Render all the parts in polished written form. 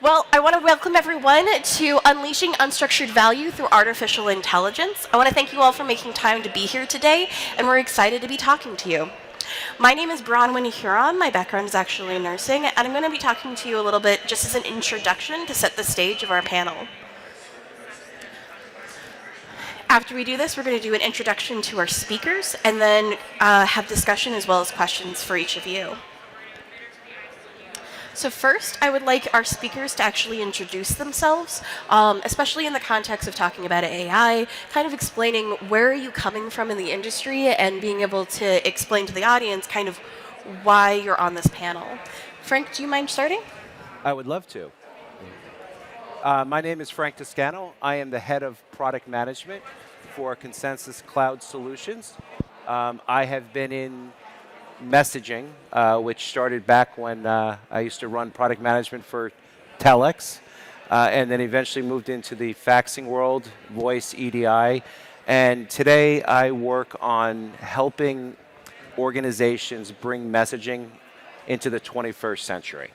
Well, I want to welcome everyone to Unleashing Unstructured Value through Artificial Intelligence. I want to thank you all for making time to be here today, and we're excited to be talking to you. My name is Bronwyn Huron. My background is actually nursing, and I'm going to be talking to you a little bit just as an introduction to set the stage of our panel. After we do this, we're going to do an introduction to our speakers, and then have discussion as well as questions for each of you. So first, I would like our speakers to actually introduce themselves, especially in the context of talking about AI, kind of explaining where are you coming from in the industry and being able to explain to the audience kind of why you're on this panel. Frank, do you mind starting? I would love to. My name is Frank Toscano. I am the head of product management for Consensus Cloud Solutions. I have been in messaging, which started back when I used to run product management for Telex, and then eventually moved into the faxing world, voice, EDI. And today I work on helping organizations bring messaging into the 21st century.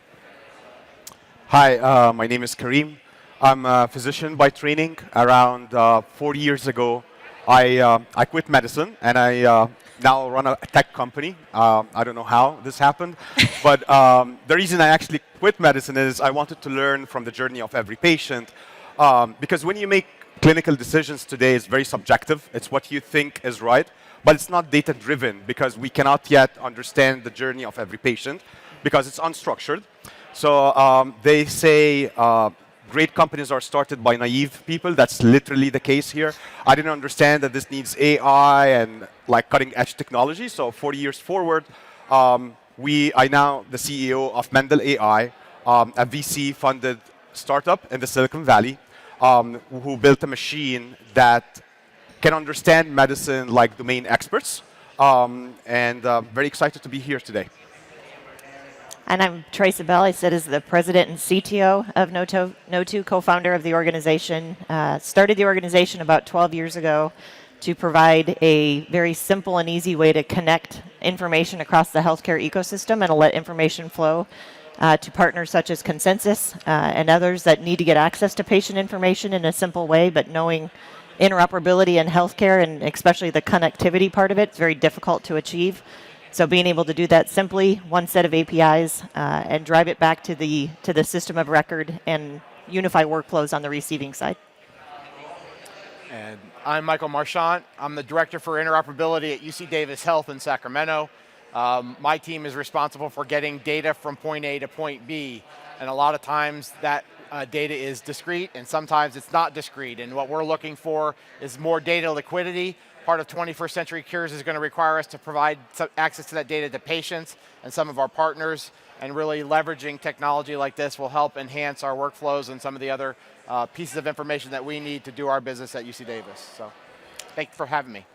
Hi, my name is Kareem. I'm a physician by training. Around 40 years ago, I quit medicine, and I now run a tech company. I don't know how this happened, but the reason I actually quit medicine is I wanted to learn from the journey of every patient, because when you make clinical decisions today, it's very subjective. It's what you think is right, but it's not data-driven because we cannot yet understand the journey of every patient because it's unstructured. So they say great companies are started by naive people. That's literally the case here. I didn't understand that this needs AI and like cutting-edge technology. So 40 years forward, I'm now the CEO of Mendel AI, a VC-funded startup in the Silicon Valley, who built a machine that can understand medicine like domain experts. And very excited to be here today. And I'm Trace Abell. I sit as the president and CTO of No2, co-founder of the organization. Started the organization about 12 years ago to provide a very simple and easy way to connect information across the healthcare ecosystem and to let information flow to partners such as Consensus and others that need to get access to patient information in a simple way, but knowing interoperability in healthcare and especially the connectivity part of it is very difficult to achieve. So being able to do that simply, one set of APIs, and drive it back to the system of record and unify workflows on the receiving side. And I'm Michael Marchant. I'm the director for interoperability at UC Davis Health in Sacramento. My team is responsible for getting data from point A to point B. And a lot of times that data is discrete, and sometimes it's not discrete. And what we're looking for is more data liquidity. Part of 21st Century Cures is going to require us to provide access to that data to patients and some of our partners, and really leveraging technology like this will help enhance our workflows and some of the other pieces of information that we need to do our business at UC Davis. So thank you for having me.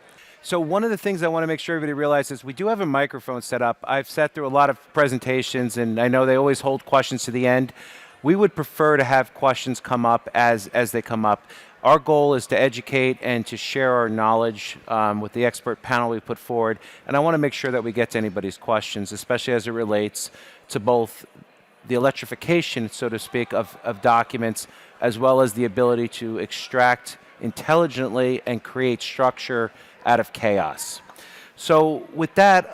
So one of the things I want to make sure everybody realizes, we do have a microphone set up. I've sat through a lot of presentations, and I know they always hold questions to the end. We would prefer to have questions come up as they come up. Our goal is to educate and to share our knowledge with the expert panel we put forward. And I want to make sure that we get to anybody's questions, especially as it relates to both the electrification, so to speak, of documents, as well as the ability to extract intelligently and create structure out of chaos. So with that,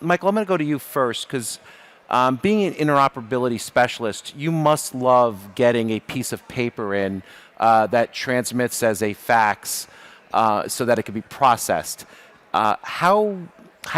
Michael, I'm going to go to you first, because being an interoperability specialist, you must love getting a piece of paper in that transmits as a fax so that it can be processed. How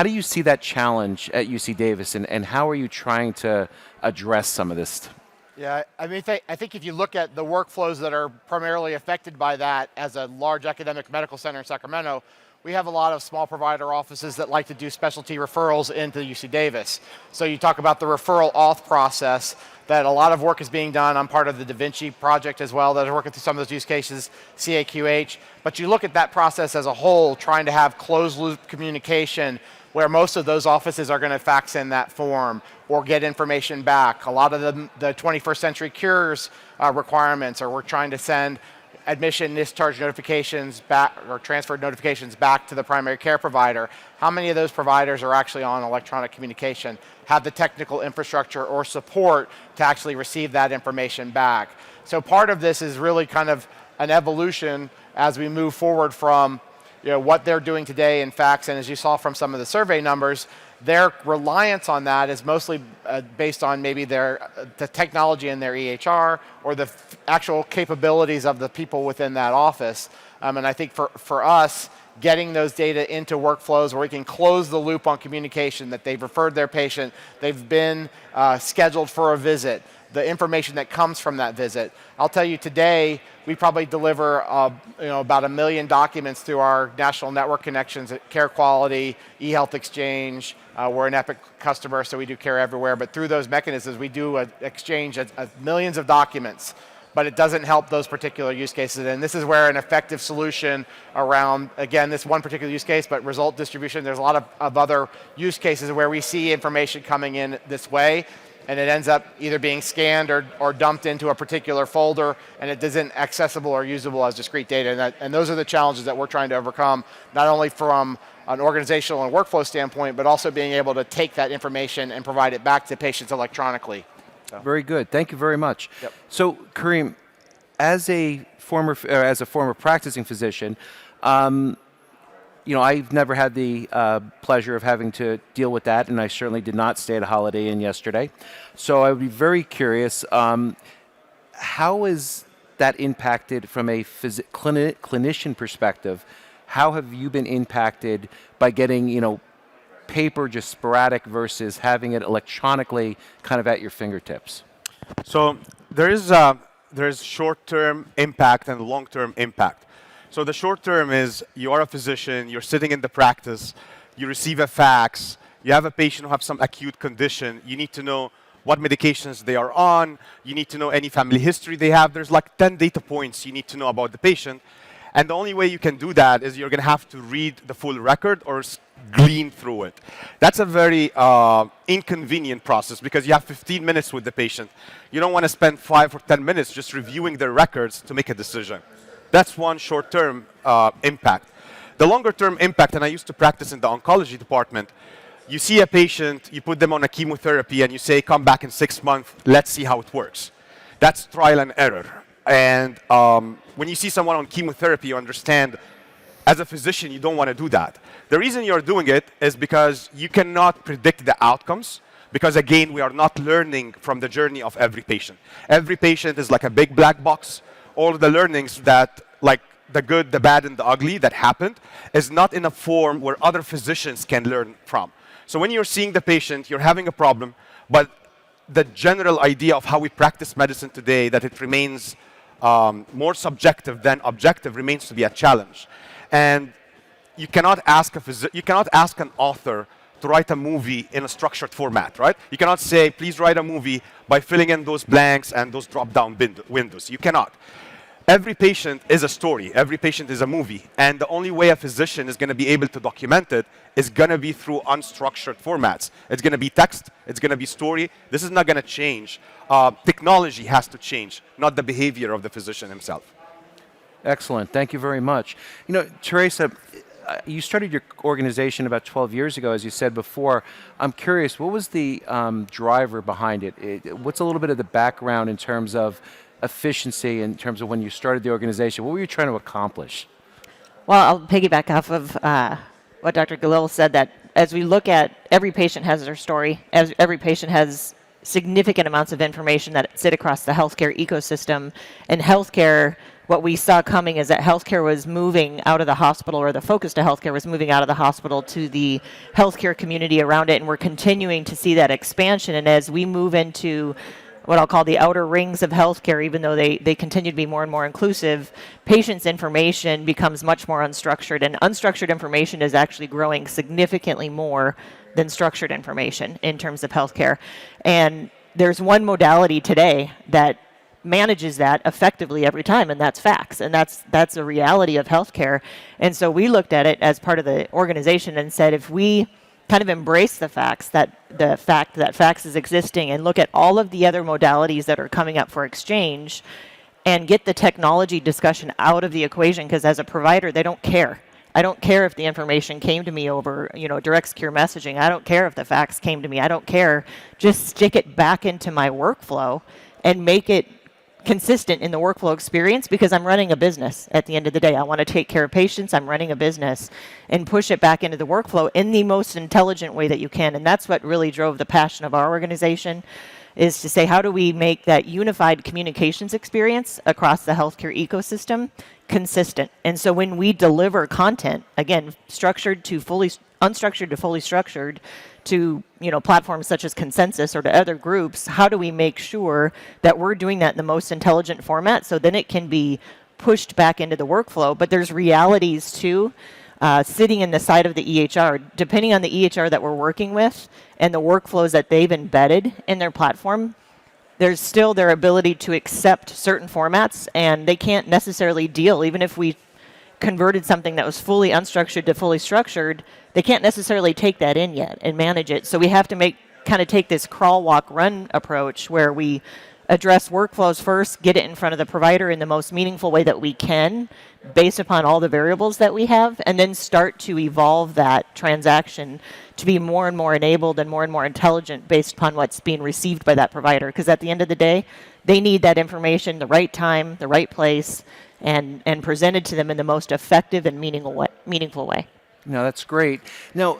do you see that challenge at UC Davis, and how are you trying to address some of this? Yeah, I mean, I think if you look at the workflows that are primarily affected by that as a large academic medical center in Sacramento, we have a lot of small provider offices that like to do specialty referrals into UC Davis. So you talk about the referral auth process, that a lot of work is being done. I'm part of the Da Vinci project as well that is working through some of those use cases, CAQH. But you look at that process as a whole, trying to have closed loop communication where most of those offices are going to fax in that form or get information back. A lot of the 21st Century Cures requirements, or we're trying to send admission, discharge notifications back, or transferred notifications back to the primary care provider, how many of those providers are actually on electronic communication, have the technical infrastructure or support to actually receive that information back? So part of this is really kind of an evolution as we move forward from what they're doing today in fax, and as you saw from some of the survey numbers, their reliance on that is mostly based on maybe the technology in their EHR or the actual capabilities of the people within that office. And I think for us, getting those data into workflows where we can close the loop on communication, that they've referred their patient, they've been scheduled for a visit, the information that comes from that visit. I'll tell you today, we probably deliver about 1 million documents through our national network connections at Care Quality, eHealth Exchange. We're an Epic customer, so we do Care Everywhere. But through those mechanisms, we do exchange millions of documents. But it doesn't help those particular use cases. And this is where an effective solution around, again, this one particular use case, but result distribution, there's a lot of other use cases where we see information coming in this way, and it ends up either being scanned or dumped into a particular folder, and it isn't accessible or usable as discrete data. And those are the challenges that we're trying to overcome, not only from an organizational and workflow standpoint, but also being able to take that information and provide it back to patients electronically. So. Very good. Thank you very much. Yep. So, Kareem, as a former practicing physician, I've never had the pleasure of having to deal with that, and I certainly did not stay at a Holiday Inn yesterday. So I would be very curious, how is that impacted from a clinician perspective? How have you been impacted by getting, paper just sporadic versus having it electronically kind of at your fingertips? So there is short-term impact and long-term impact. So the short term is you are a physician, you're sitting in the practice, you receive a fax, you have a patient who has some acute condition, you need to know what medications they are on, you need to know any family history they have. There's like 10 data points you need to know about the patient. And the only way you can do that is you're going to have to read the full record or glean through it. That's a very inconvenient process because you have 15 minutes with the patient. You don't want to spend 5 or 10 minutes just reviewing their records to make a decision. That's one short-term impact. The longer-term impact, and I used to practice in the oncology department, you see a patient, you put them on a chemotherapy, and you say, come back in 6 months, let's see how it works. That's trial and error. And when you see someone on chemotherapy, you understand, as a physician, you don't want to do that. The reason you're doing it is because you cannot predict the outcomes, because again, we are not learning from the journey of every patient. Every patient is like a big black box. All of the learnings that, like the good, the bad, and the ugly that happened, is not in a form where other physicians can learn from. So when you're seeing the patient, you're having a problem, but the general idea of how we practice medicine today, that it remains more subjective than objective, remains to be a challenge. And you cannot ask an author to write a movie in a structured format, right? You cannot say, please write a movie by filling in those blanks and those drop-down windows. You cannot. Every patient is a story. Every patient is a movie. And the only way a physician is going to be able to document it is going to be through unstructured formats. It's going to be text. It's going to be story. This is not going to change. Technology has to change, not the behavior of the physician himself. Excellent. Thank you very much. Teresa, you started your organization about 12 years ago, as you said before. I'm curious, what was the driver behind it? What's a little bit of the background in terms of efficiency, in terms of when you started the organization? What were you trying to accomplish? Well, I'll piggyback off of what Dr. Galil said, that as we look at every patient has their story, as every patient has significant amounts of information that sit across the healthcare ecosystem. And healthcare, what we saw coming is that healthcare was moving out of the hospital, or the focus to healthcare was moving out of the hospital to the healthcare community around it, and we're continuing to see that expansion. And as we move into what I'll call the outer rings of healthcare, even though they continue to be more and more inclusive, patients' information becomes much more unstructured, and unstructured information is actually growing significantly more than structured information in terms of healthcare. And there's one modality today that manages that effectively every time, and that's fax, and that's a reality of healthcare. And so we looked at it as part of the organization and said, if we kind of embrace the fact that fax is existing and look at all of the other modalities that are coming up for exchange, and get the technology discussion out of the equation, because as a provider, they don't care. I don't care if the information came to me over, direct secure messaging. I don't care if the fax came to me. I don't care. Just stick it back into my workflow and make it consistent in the workflow experience, because I'm running a business at the end of the day. I want to take care of patients. I'm running a business, and push it back into the workflow in the most intelligent way that you can. And that's what really drove the passion of our organization, is to say, how do we make that unified communications experience across the healthcare ecosystem consistent? And so when we deliver content, again, unstructured to fully structured, to platforms such as Consensus or to other groups, how do we make sure that we're doing that in the most intelligent format, so then it can be pushed back into the workflow? But there's realities too, sitting in the side of the EHR, depending on the EHR that we're working with and the workflows that they've embedded in their platform, there's still their ability to accept certain formats, and they can't necessarily deal, even if we converted something that was fully unstructured to fully structured, they can't necessarily take that in yet and manage it. So we have to take this crawl, walk, run approach, where we address workflows first, get it in front of the provider in the most meaningful way that we can, based upon all the variables that we have, and then start to evolve that transaction to be more and more enabled and more intelligent based upon what's being received by that provider. Because at the end of the day, they need that information the right time, the right place, and presented to them in the most effective and meaningful way. No, that's great. Now,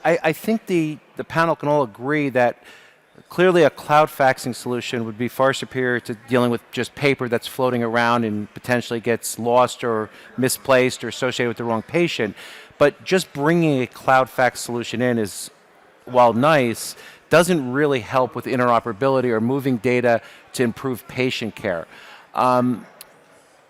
I think the panel can all agree that clearly a cloud faxing solution would be far superior to dealing with just paper that's floating around and potentially gets lost or misplaced or associated with the wrong patient. But just bringing a cloud fax solution in is, while nice, doesn't really help with interoperability or moving data to improve patient care.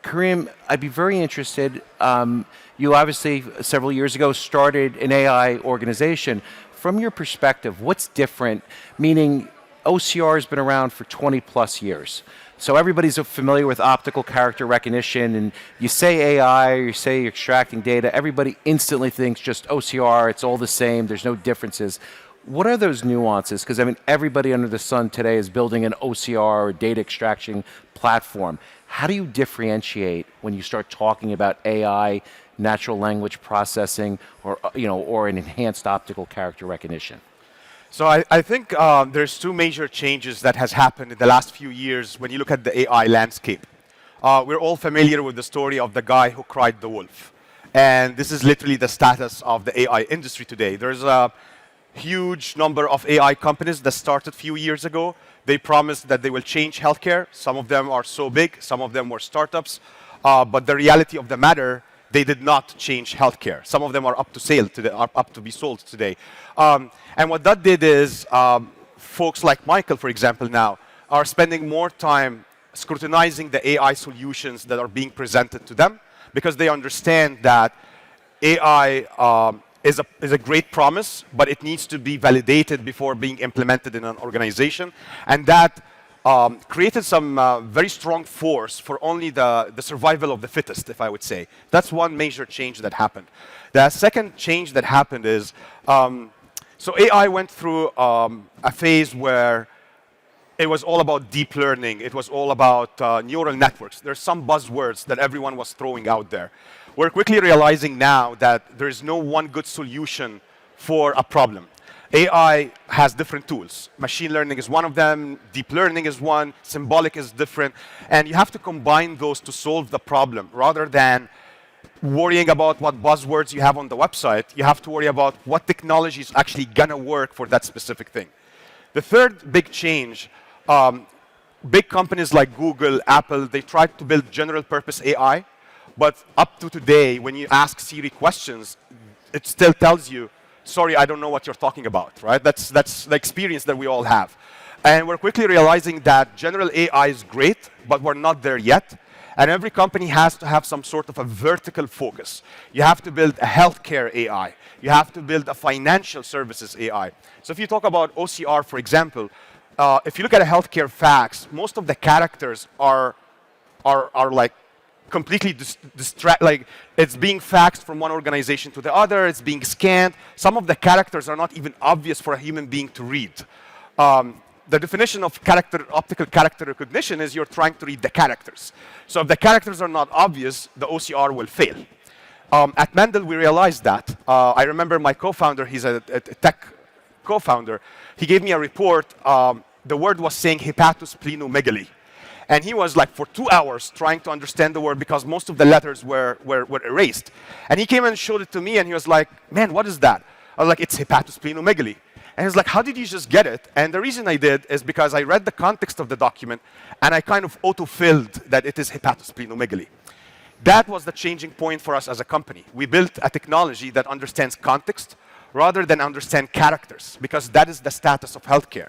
Kareem, I'd be very interested. You obviously, several years ago, started an AI organization. From your perspective, what's different? Meaning, OCR has been around for 20 plus years. So everybody's familiar with optical character recognition, and you say AI, or you say you're extracting data, everybody instantly thinks just OCR, it's all the same, there's no differences. What are those nuances? Because everybody under the sun today is building an OCR or data extraction platform. How do you differentiate when you start talking about AI, natural language processing, or an enhanced optical character recognition? So I think there's two major changes that has happened in the last few years when you look at the AI landscape. We're all familiar with the story of the guy who cried the wolf. And this is literally the status of the AI industry today. There's a huge number of AI companies that started a few years ago. They promised that they will change healthcare. Some of them are so big, some of them were startups. But the reality of the matter, they did not change healthcare. Some of them are up to sale today, are up to be sold today. And what that did is, folks like Michael, for example, now are spending more time scrutinizing the AI solutions that are being presented to them, because they understand that AI is a great promise, but it needs to be validated before being implemented in an organization. And that created some very strong force for only the survival of the fittest, if I would say. That's one major change that happened. The second change that happened is, so AI went through a phase where it was all about deep learning. It was all about neural networks. There's some buzzwords that everyone was throwing out there. We're quickly realizing now that there is no one good solution for a problem. AI has different tools. Machine learning is one of them. Deep learning is one. Symbolic is different. And you have to combine those to solve the problem. Rather than worrying about what buzzwords you have on the website, you have to worry about what technology is actually going to work for that specific thing. The third big change, big companies like Google, Apple, they tried to build general purpose AI. But up to today, when you ask Siri questions, it still tells you, sorry, I don't know what you're talking about, right? That's the experience that we all have. And we're quickly realizing that general AI is great, but we're not there yet. And every company has to have some sort of a vertical focus. You have to build a healthcare AI. You have to build a financial services AI. So if you talk about OCR, for example, if you look at a healthcare fax, most of the characters are like completely like it's being faxed from one organization to the other, it's being scanned. Some of the characters are not even obvious for a human being to read. the definition of optical character recognition is you're trying to read the characters. So if the characters are not obvious, the OCR will fail. At Mendel, we realized that. I remember my co-founder, he's a tech co-founder, he gave me a report. The word was saying hepatosplenomegaly. And he was like for 2 hours trying to understand the word because most of the letters were erased. And he came and showed it to me and he was like, man, what is that? I was like, it's hepatosplenomegaly. And he was like, how did you just get it? And the reason I did is because I read the context of the document and I kind of auto-filled that it is hepatosplenomegaly. That was the changing point for us as a company. We built a technology that understands context rather than understand characters, because that is the status of healthcare.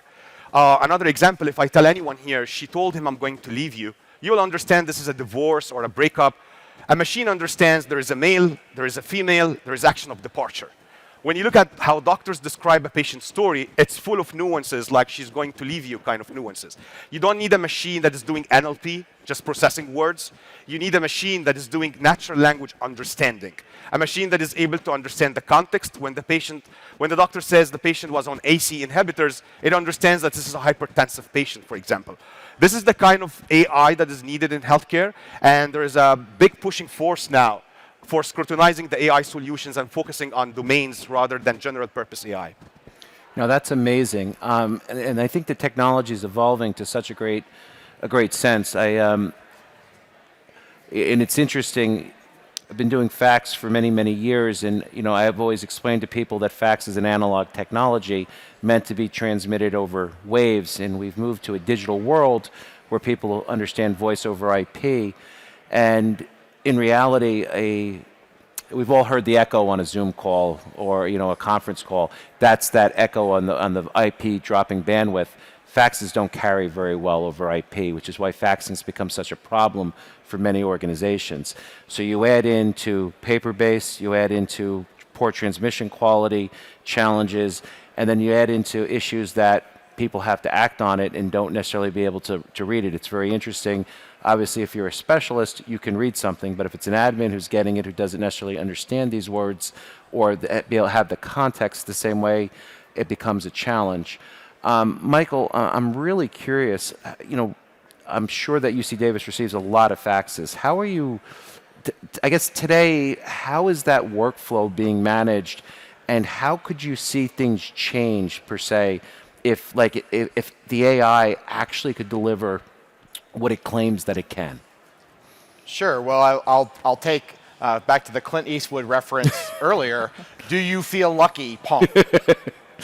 Another example, if I tell anyone here, she told him, I'm going to leave you, you'll understand this is a divorce or a breakup. A machine understands there is a male, there is a female, there is action of departure. When you look at how doctors describe a patient's story, it's full of nuances, like she's going to leave you kind of nuances. You don't need a machine that is doing NLP, just processing words. You need a machine that is doing natural language understanding. A machine that is able to understand the context. When the doctor says the patient was on AC inhibitors, it understands that this is a hypertensive patient, for example. This is the kind of AI that is needed in healthcare, and there is a big pushing force now for scrutinizing the AI solutions and focusing on domains rather than general purpose AI. No, that's amazing, and I think the technology is evolving to such a great sense. And it's interesting. I've been doing fax for many years, and I've always explained to people that fax is an analog technology meant to be transmitted over waves, and we've moved to a digital world where people understand voice over IP, and in reality, we've all heard the echo on a Zoom call or a conference call. That's that echo on the IP dropping bandwidth. Faxes don't carry very well over IP, which is why faxing's become such a problem for many organizations. So you add into paper-based, you add into poor transmission quality challenges, and then you add into issues that people have to act on it and don't necessarily be able to read it. It's very interesting. Obviously, if you're a specialist, you can read something, but if it's an admin who's getting it who doesn't necessarily understand these words or be able to have the context the same way, it becomes a challenge. Michael, I'm really curious. I'm sure that UC Davis receives a lot of faxes. How are you, I guess today, how is that workflow being managed, and how could you see things change, per se, if the AI actually could deliver what it claims that it can? Sure. Well, I'll take back to the Clint Eastwood reference earlier. Do you feel lucky, punk?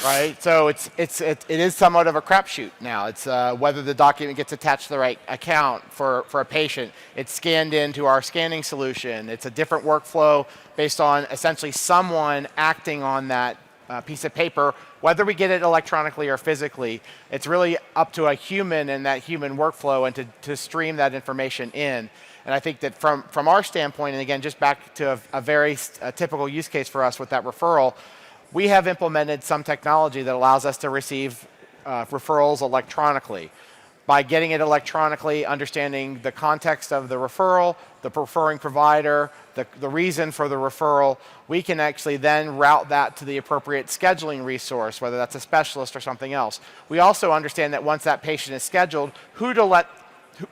Right. So it is somewhat of a crapshoot now. It's whether the document gets attached to the right account for a patient. It's scanned into our scanning solution. It's a different workflow based on essentially someone acting on that piece of paper, whether we get it electronically or physically. It's really up to a human and that human workflow and to stream that information in. And I think that from our standpoint, and again, just back to a very typical use case for us with that referral, we have implemented some technology that allows us to receive referrals electronically. By getting it electronically, understanding the context of the referral, the referring provider, the reason for the referral, we can actually then route that to the appropriate scheduling resource, whether that's a specialist or something else. We also understand that once that patient is scheduled,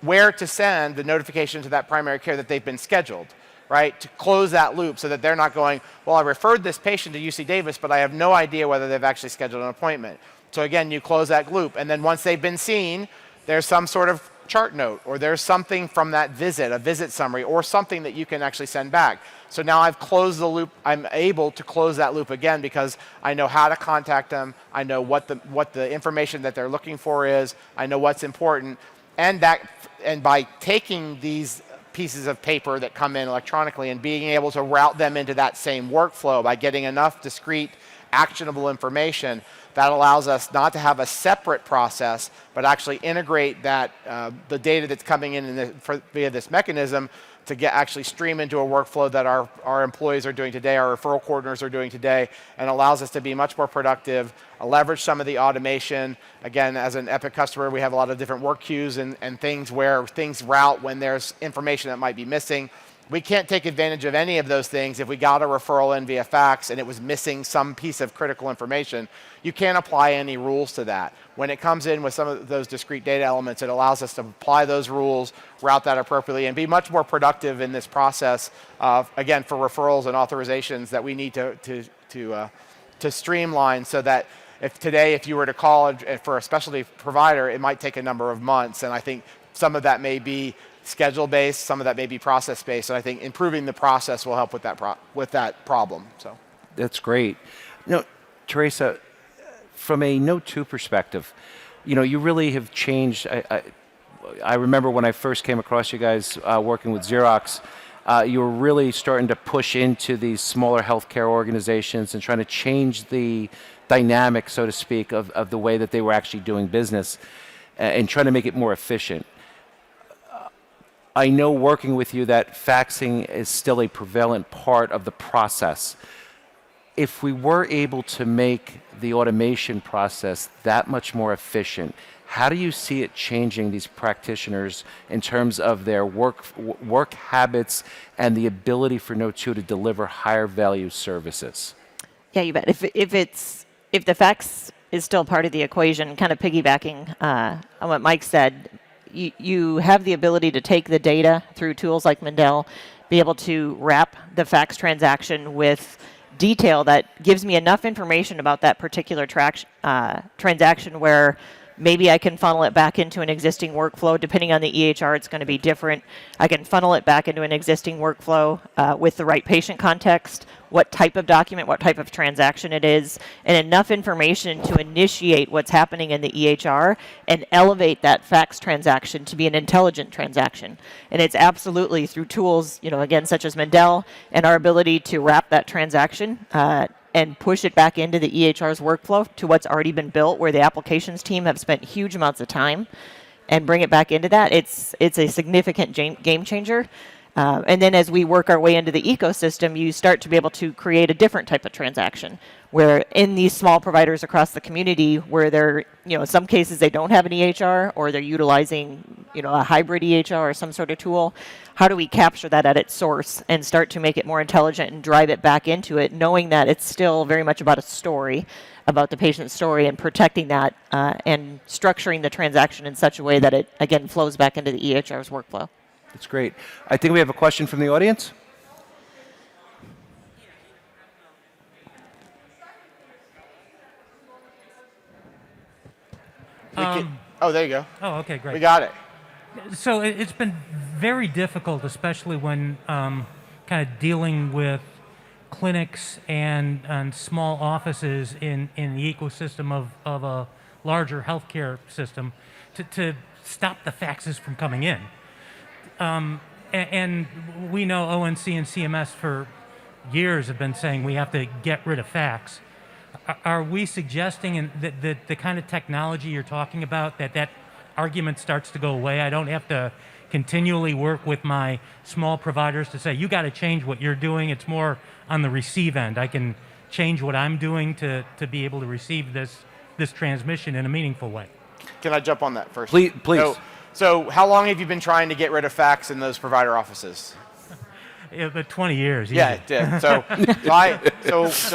where to send the notification to that primary care that they've been scheduled, right? To close that loop so that they're not going, well, I referred this patient to UC Davis, but I have no idea whether they've actually scheduled an appointment. So again, you close that loop. And then once they've been seen, there's some sort of chart note, or there's something from that visit, a visit summary, or something that you can actually send back. So now I've closed the loop. I'm able to close that loop again because I know how to contact them. I know what the information that they're looking for is. I know what's important. And by taking these pieces of paper that come in electronically and being able to route them into that same workflow by getting enough discrete, actionable information, that allows us not to have a separate process, but actually integrate that the data that's coming in via this mechanism to actually stream into a workflow that our employees are doing today, our referral coordinators are doing today, and allows us to be much more productive, leverage some of the automation. Again, as an Epic customer, we have a lot of different work queues and things where things route when there's information that might be missing. we can't take advantage of any of those things if we got a referral in via fax and it was missing some piece of critical information. You can't apply any rules to that. When it comes in with some of those discrete data elements, it allows us to apply those rules, route that appropriately, and be much more productive in this process, again, for referrals and authorizations that we need to streamline, so that if you were to call for a specialty provider, it might take a number of months. And I think some of that may be schedule-based, some of that may be process-based. And I think improving the process will help with that problem. So that's great. Teresa, from a Note 2 perspective, you really have changed. I remember when I first came across you guys working with Xerox, you were really starting to push into these smaller healthcare organizations and trying to change the dynamic, so to speak, of the way that they were actually doing business and trying to make it more efficient. I know working with you that faxing is still a prevalent part of the process. If we were able to make the automation process that much more efficient, how do you see it changing these practitioners in terms of their work habits and the ability for Note 2 to deliver higher value services? Yeah, you bet. If the fax is still part of the equation, kind of piggybacking on what Mike said, you have the ability to take the data through tools like Mendel, be able to wrap the fax transaction with detail that gives me enough information about that particular transaction where maybe I can funnel it back into an existing workflow. Depending on the EHR, it's going to be different. I can funnel it back into an existing workflow with the right patient context, what type of document, what type of transaction it is, and enough information to initiate what's happening in the EHR and elevate that fax transaction to be an intelligent transaction. And it's absolutely through tools, again, such as Mendel and our ability to wrap that transaction and push it back into the EHR's workflow to what's already been built, where the applications team have spent huge amounts of time, and bring it back into that. It's a significant game changer. And then as we work our way into the ecosystem, you start to be able to create a different type of transaction, where in these small providers across the community, where they're, in some cases they don't have an EHR, or they're utilizing, a hybrid EHR or some sort of tool. How do we capture that at its source and start to make it more intelligent and drive it back into it, knowing that it's still very much about a story, about the patient's story, and protecting that and structuring the transaction in such a way that it, again, flows back into the EHR's workflow. That's great. I think we have a question from the audience. There you go. Oh, okay, great. We got it. So it's been very difficult, especially when kind of dealing with clinics and small offices in the ecosystem of a larger healthcare system to stop the faxes from coming in. And we know ONC and CMS for years have been saying we have to get rid of fax. Are we suggesting that the kind of technology you're talking about, that argument starts to go away? I don't have to continually work with my small providers to say, you got to change what you're doing. It's more on the receive end. I can change what I'm doing to be able to receive this transmission in a meaningful way. Can I jump on that first? Please. So how long have you been trying to get rid of fax in those provider offices? About 20 years. Yeah, it did. So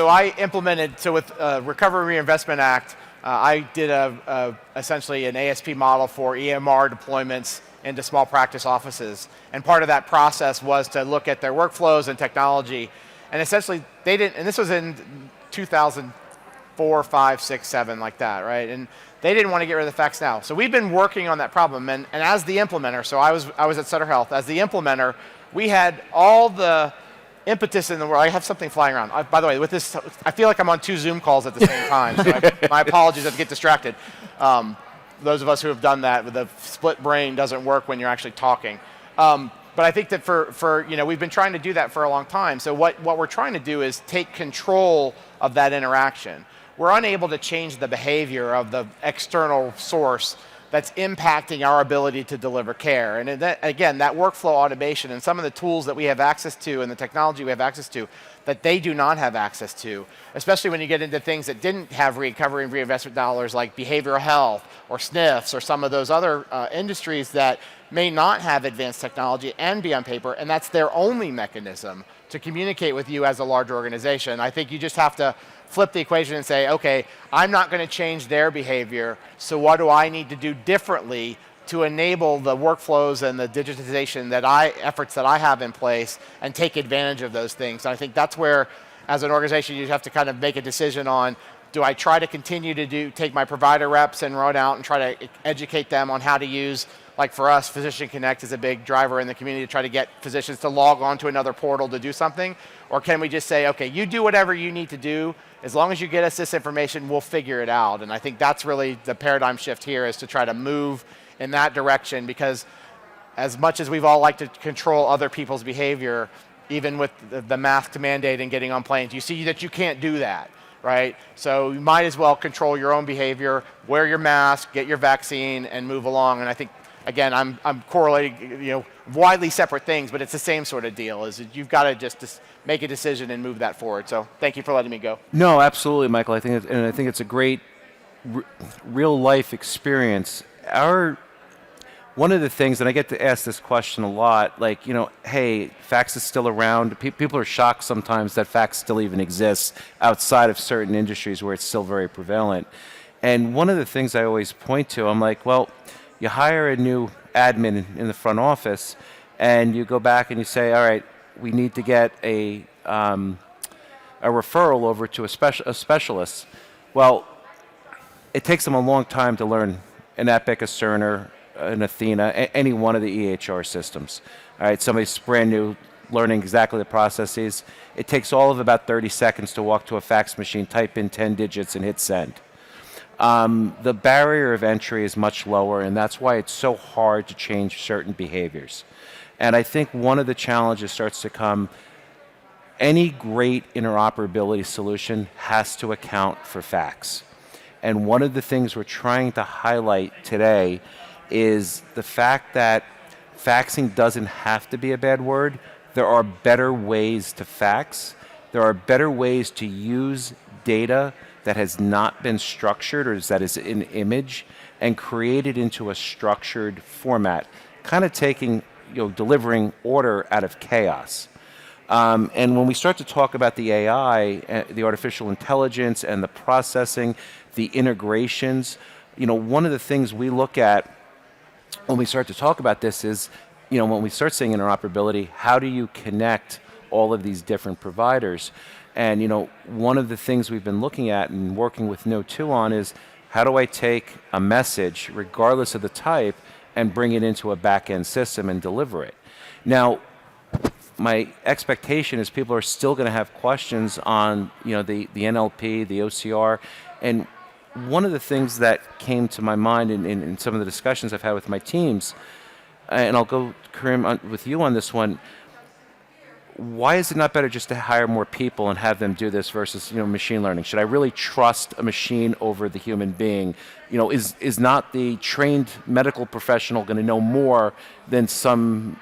I implemented, with Recovery Reinvestment Act, I did essentially an ASP model for EMR deployments into small practice offices. And part of that process was to look at their workflows and technology. And essentially, they didn't, and this was in 2004, 5, 6, 7, like that, right? And they didn't want to get rid of the fax now. So we've been working on that problem. And as the implementer, so I was at Sutter Health, as the implementer, we had all the impetus in the world. I have something flying around. By the way, with this, I feel like I'm on 2 Zoom calls at the same time. So my apologies if I get distracted. Those of us who have done that, with the split brain doesn't work when you're actually talking. But I think that for we've been trying to do that for a long time. So what we're trying to do is take control of that interaction. We're unable to change the behavior of the external source that's impacting our ability to deliver care. And again, that workflow automation and some of the tools that we have access to and the technology we have access to, that they do not have access to, especially when you get into things that didn't have recovery and reinvestment dollars like behavioral health or SNFs or some of those other industries that may not have advanced technology and be on paper, and that's their only mechanism to communicate with you as a large organization. I think you just have to flip the equation and say, okay, I'm not going to change their behavior, so what do I need to do differently to enable the workflows and the digitization efforts that I have in place and take advantage of those things. And I think that's where, as an organization, you have to kind of make a decision on, do I try to continue to take my provider reps and run out and try to educate them on how to use, like for us, Physician Connect is a big driver in the community to try to get physicians to log on to another portal to do something? Or can we just say, okay, you do whatever you need to do, as long as you get us this information, we'll figure it out. And I think that's really the paradigm shift here, is to try to move in that direction, because as much as we've all liked to control other people's behavior, even with the mask mandate and getting on planes, you see that you can't do that, right? So you might as well control your own behavior, wear your mask, get your vaccine, and move along. And I think, again, I'm correlating, widely separate things, but it's the same sort of deal, is that you've got to just make a decision and move that forward. So thank you for letting me go. No, absolutely, Michael. I think it's a great real life experience. One of the things, and I get to ask this question a lot, like, hey, fax is still around. People are shocked sometimes that fax still even exists outside of certain industries where it's still very prevalent. And one of the things I always point to, I'm like, well, you hire a new admin in the front office, and you go back and you say, all right, we need to get a referral over to a specialist. Well, it takes them a long time to learn an Epic, a Cerner, an Athena, any one of the EHR systems. All right, somebody's brand new, learning exactly the processes. It takes all of about 30 seconds to walk to a fax machine, type in 10 digits, and hit send. The barrier of entry is much lower, and that's why it's so hard to change certain behaviors. And I think one of the challenges starts to come, any great interoperability solution has to account for fax. And one of the things we're trying to highlight today is the fact that faxing doesn't have to be a bad word. There are better ways to fax. There are better ways to use data that has not been structured, or that is an image, and create it into a structured format, kind of taking, delivering order out of chaos. And when we start to talk about the AI, the artificial intelligence and the processing, the integrations, one of the things we look at when we start to talk about this is, when we start saying interoperability, how do you connect all of these different providers? And, one of the things we've been looking at and working with No2 on is, how do I take a message, regardless of the type, and bring it into a back-end system and deliver it? Now, my expectation is people are still going to have questions on, the NLP, the OCR, and one of the things that came to my mind in some of the discussions I've had with my teams, and I'll go, Karim, with you on this one, why is it not better just to hire more people and have them do this versus, machine learning? Should I really trust a machine over the human being? Is not the trained medical professional going to know more than some,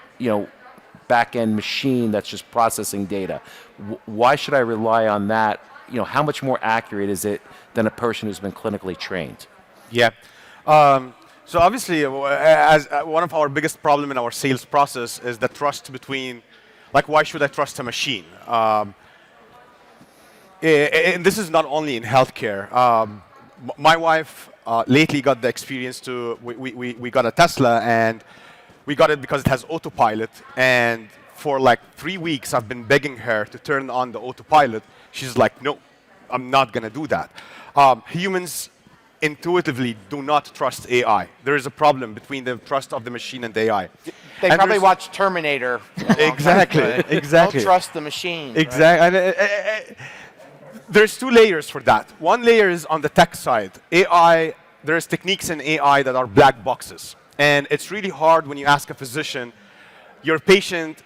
back-end machine that's just processing data? Why should I rely on that? How much more accurate is it than a person who's been clinically trained? Yeah. So obviously, as one of our biggest problem in our sales process is the trust between, like, why should I trust a machine? And this is not only in healthcare. My wife lately got the experience to, we got a Tesla, and we got it because it has autopilot. And for like 3 weeks, I've been begging her to turn on the autopilot. She's like, no, I'm not going to do that. Humans intuitively do not trust AI. There is a problem between the trust of the machine and the AI. They probably watched Terminator. Exactly, exactly. Don't trust the machine. Exactly. Right? There's two layers for that. One layer is on the tech side. AI, there's techniques in AI that are black boxes. And it's really hard when you ask a physician, your patient,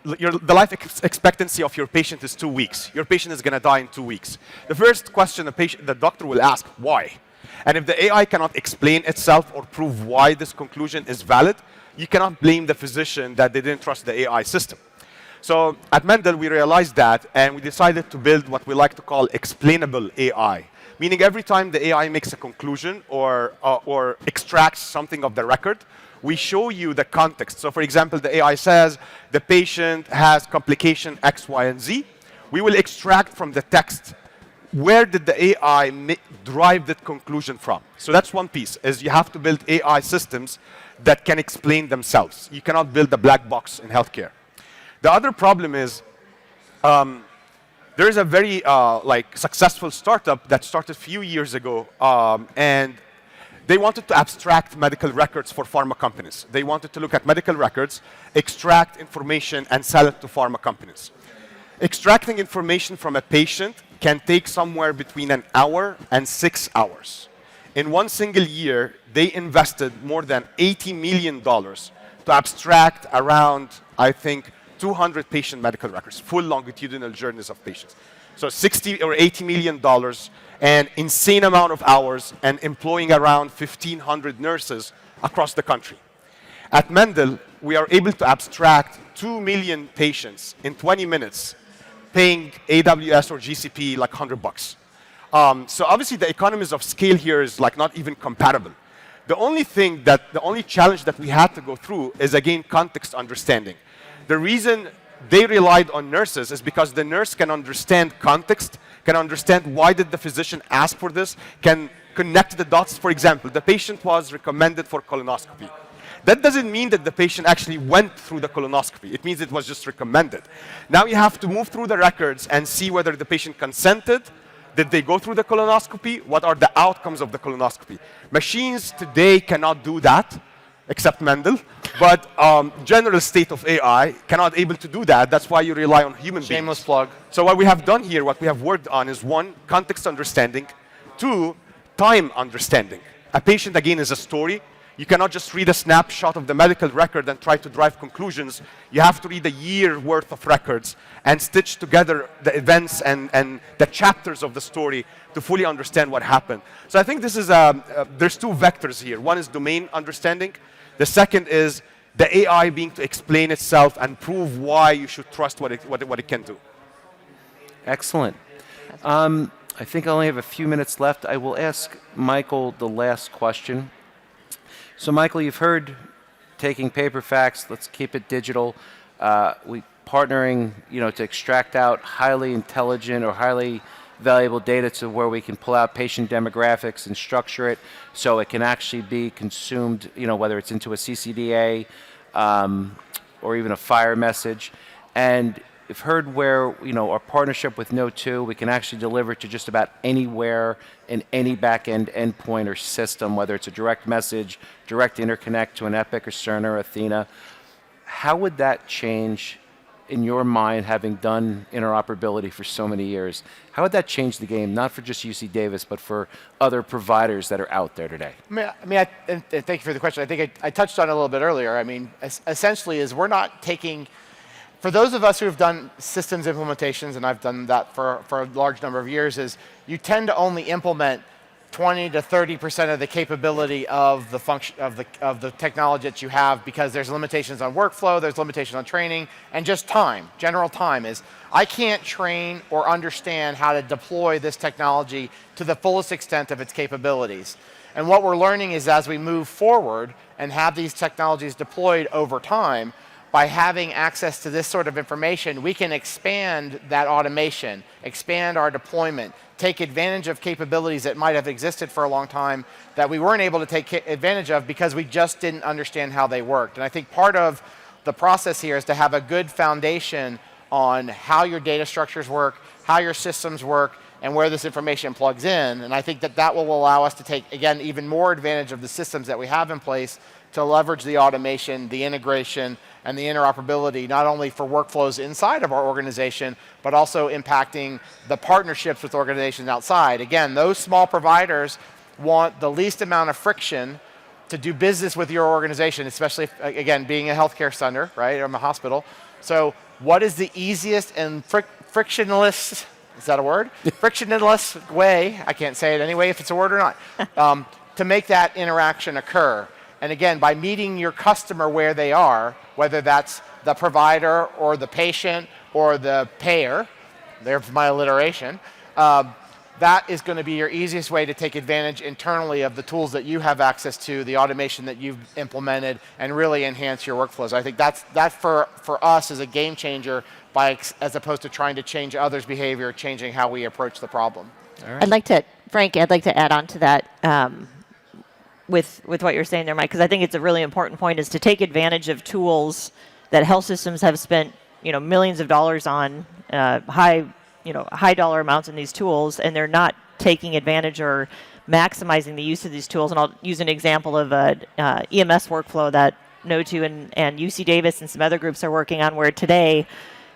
the life expectancy of your patient is 2 weeks. Your patient is going to die in 2 weeks. The first question the doctor will ask, why? And if the AI cannot explain itself or prove why this conclusion is valid, you cannot blame the physician that they didn't trust the AI system. So at Mendel, we realized that, and we decided to build what we like to call explainable AI, meaning every time the AI makes a conclusion or extracts something of the record, we show you the context. So for example, the AI says the patient has complication X, Y, and Z. We will extract from the text where did the AI derive that conclusion from. So that's one piece, is you have to build AI systems that can explain themselves. You cannot build a black box in healthcare. The other problem is there is a very successful startup that started a few years ago, and they wanted to abstract medical records for pharma companies. They wanted to look at medical records, extract information, and sell it to pharma companies. Extracting information from a patient can take somewhere between an hour and 6 hours. In one single year, they invested more than $80 million to abstract around, I think, 200 patient medical records, full longitudinal journeys of patients. So 60 or $80 million, an insane amount of hours, and employing around 1,500 nurses across the country. At Mendel, we are able to abstract 2 million patients in 20 minutes, paying AWS or GCP like $100. So obviously the economies of scale here is like not even comparable. The only challenge that we had to go through is again context understanding. The reason they relied on nurses is because the nurse can understand context, can understand why did the physician ask for this, can connect the dots. For example, the patient was recommended for colonoscopy. That doesn't mean that the patient actually went through the colonoscopy. It means it was just recommended. Now you have to move through the records and see whether the patient consented. Did they go through the colonoscopy? What are the outcomes of the colonoscopy? Machines today cannot do that, except Mendel. But general state of AI cannot able to do that. That's why you rely on human beings. Shameless plug. So what we have done here, what we have worked on is one, context understanding. Two, time understanding. A patient, again, is a story. You cannot just read a snapshot of the medical record and try to drive conclusions. You have to read a year worth of records and stitch together the events and the chapters of the story to fully understand what happened. So I think this is, there's two vectors here. One is domain understanding. The second is the AI being to explain itself and prove why you should trust what it can do. Excellent. I think I only have a few minutes left. I will ask Michael the last question. So Michael, you've heard taking paper facts, let's keep it digital. We partnering, to extract out highly intelligent or highly valuable data to where we can pull out patient demographics and structure it so it can actually be consumed, whether it's into a CCDA or even a FHIR message. And we've heard where, our partnership with No2, we can actually deliver to just about anywhere in any back-end endpoint or system, whether it's a direct message, direct interconnect to an Epic or Cerner or Athena. How would that change, in your mind, having done interoperability for so many years? How would that change the game, not for just UC Davis, but for other providers and thank you for the question. I think I touched on it a little bit earlier. Essentially is we're not taking, for those of us who have done systems implementations, and I've done that for a large number of years, is you tend to only implement 20 to 30% of the capability of the function of the technology that you have, because there's limitations on workflow, there's limitations on training, and just time. General time is I can't train or understand how to deploy this technology to the fullest extent of its capabilities. And what we're learning is as we move forward and have these technologies deployed over time, by having access to this sort of information, we can expand that automation, expand our deployment, take advantage of capabilities that might have existed for a long time that we weren't able to take advantage of because we just didn't understand how they worked. And I think part of the process here is to have a good foundation on how your data structures work, how your systems work, and where this information plugs in. And I think that will allow us to take, again, even more advantage of the systems that we have in place to leverage the automation, the integration, and the interoperability, not only for workflows inside of our organization, but also impacting the partnerships with organizations outside. Again, those small providers want the least amount of friction to do business with your organization, especially, if, again, being a healthcare center, right, or a hospital. So what is the easiest and frictionless, is that a word? Frictionless way, I can't say it anyway if it's a word or not, to make that interaction occur. And again, by meeting your customer where they are, whether that's the provider or the patient or the payer, there's my alliteration, that is going to be your easiest way to take advantage internally of the tools that you have access to, the automation that you've implemented, and really enhance your workflows. I think that for us is a game changer as opposed to trying to change others' behavior, changing how we approach the problem. All right. Frank, I'd like to add on to that with what you're saying there, Mike, because I think it's a really important point, is to take advantage of tools that health systems have spent millions of dollars on, high dollar amounts in these tools, and they're not taking advantage or maximizing the use of these tools. And I'll use an example of an EMS workflow that No2 and UC Davis and some other groups are working on, where today,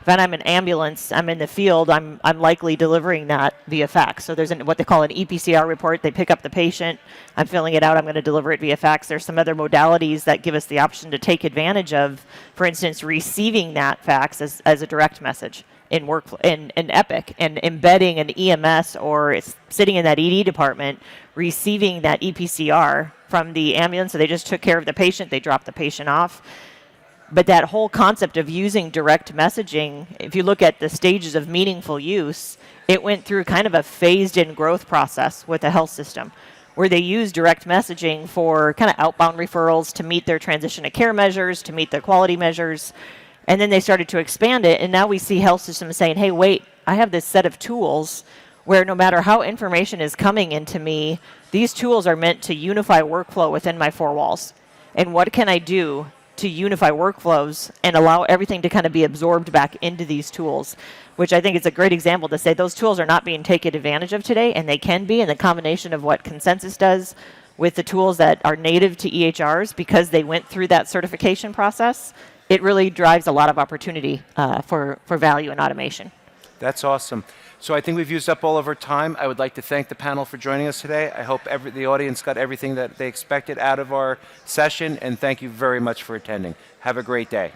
if I'm an ambulance, I'm in the field, I'm likely delivering that via fax. So there's what they call an EPCR report. They pick up the patient, I'm filling it out, I'm going to deliver it via fax. There's some other modalities that give us the option to take advantage of, for instance, receiving that fax as a direct message in Epic, and embedding an EMS or it's sitting in that ED department, receiving that EPCR from the ambulance. So they just took care of the patient, they dropped the patient off. But that whole concept of using direct messaging, if you look at the stages of meaningful use, it went through kind of a phased-in growth process with the health system, where they use direct messaging for kind of outbound referrals to meet their transition of care measures, to meet their quality measures. And then they started to expand it, and now we see health systems saying, hey, wait, I have this set of tools where no matter how information is coming into me, these tools are meant to unify workflow within my four walls. And what can I do to unify workflows and allow everything to kind of be absorbed back into these tools, which I think is a great example to say those tools are not being taken advantage of today, and they can be, and the combination of what Consensus does with the tools that are native to EHRs, because they went through that certification process, it really drives a lot of opportunity for value and automation. That's awesome. So I think we've used up all of our time. I would like to thank the panel for joining us today. I hope the audience got everything that they expected out of our session, and thank you very much for attending. Have a great day.